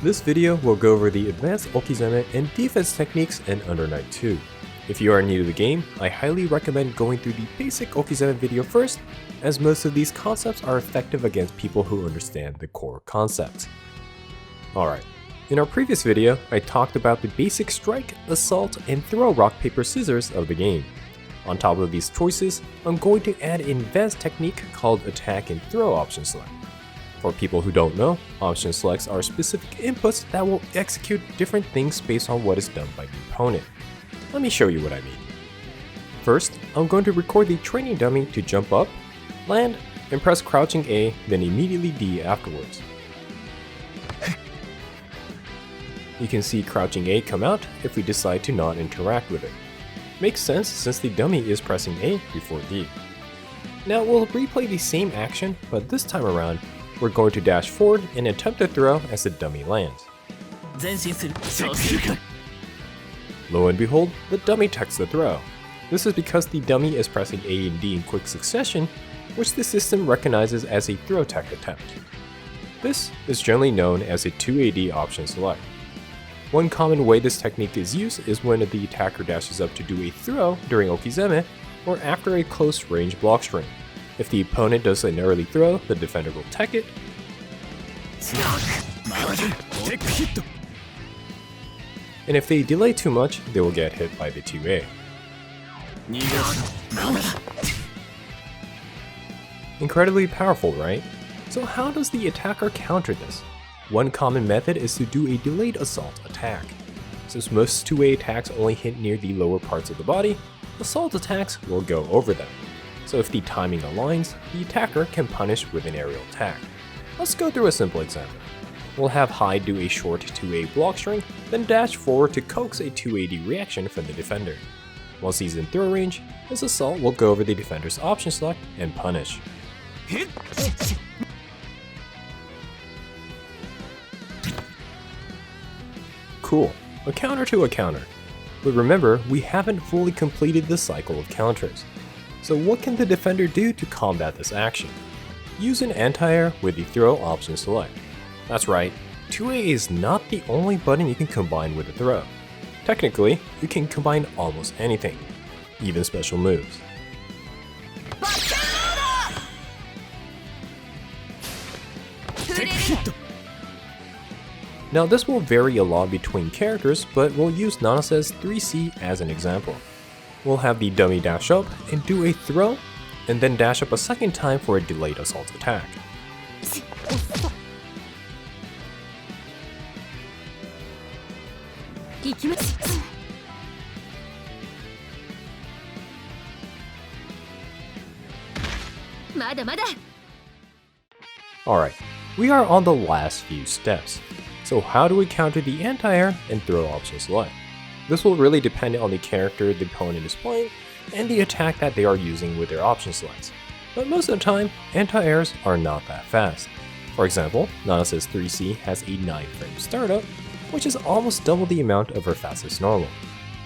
This video will go over the advanced Okizeme and defense techniques in UNI2. If you are new to the game, I highly recommend going through the basic Okizeme video first, as most of these concepts are effective against people who understand the core concepts. Alright, in our previous video, I talked about the basic strike, assault, and throw rock paper scissors of the game. On top of these choices, I'm going to add an advanced technique called attack and throw option select. For people who don't know, option selects are specific inputs that will execute different things based on what is done by the opponent. Let me show you what I mean. First, I'm going to record the training dummy to jump up, land, and press crouching A, then immediately D afterwards. You can see crouching A come out if we decide to not interact with it. Makes sense since the dummy is pressing A before D. Now we'll replay the same action, but this time around, we're going to dash forward and attempt to throw as the dummy lands. Lo and behold, the dummy takes the throw. This is because the dummy is pressing A and D in quick succession, which the system recognizes as a throw tech attempt. This is generally known as a 2AD option select. One common way this technique is used is when the attacker dashes up to do a throw during Okizeme or after a close range block string. If the opponent does an early throw, the defender will tech it. And if they delay too much, they will get hit by the 2A. Incredibly powerful, right? So how does the attacker counter this? One common method is to do a delayed assault attack. Since most 2A attacks only hit near the lower parts of the body, assault attacks will go over them. So if the timing aligns, the attacker can punish with an aerial attack. Let's go through a simple example. We'll have High do a short 2A block string, then dash forward to coax a 2AD reaction from the defender. Once he's in throw range, his assault will go over the defender's option select and punish. Cool, a counter to a counter. But remember, we haven't fully completed the cycle of counters. So what can the defender do to combat this action? Use an anti-air with the throw option select. That's right, 2A is not the only button you can combine with a throw. Technically, you can combine almost anything, even special moves. Now this will vary a lot between characters, but we'll use Nanase's 3C as an example. We'll have the dummy dash up and do a throw, and then dash up a second time for a delayed assault attack. Alright, we are on the last few steps. So how do we counter the anti-air and throw option select? This will really depend on the character the opponent is playing and the attack that they are using with their option selects. But most of the time, anti-airs are not that fast. For example, Nanase's 3C has a 9-frame startup, which is almost double the amount of her fastest normal.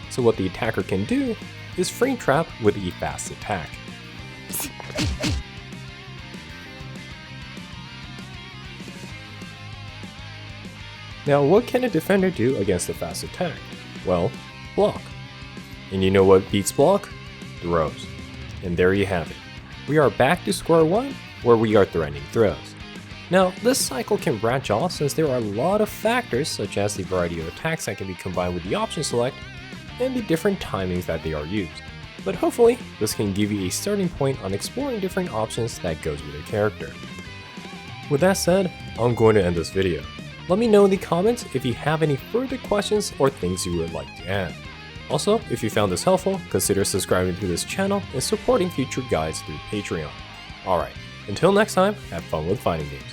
So what the attacker can do is frame trap with a fast attack. Now what can a defender do against a fast attack? Well, block. And you know what beats block? Throws. And there you have it. We are back to square one, where we are threatening throws. Now, this cycle can branch off since there are a lot of factors such as the variety of attacks that can be combined with the option select, and the different timings that they are used. But hopefully, this can give you a starting point on exploring different options that goes with a character. With that said, I'm going to end this video. Let me know in the comments if you have any further questions or things you would like to add. Also, if you found this helpful, consider subscribing to this channel and supporting future guides through Patreon. Alright, until next time, have fun with fighting games.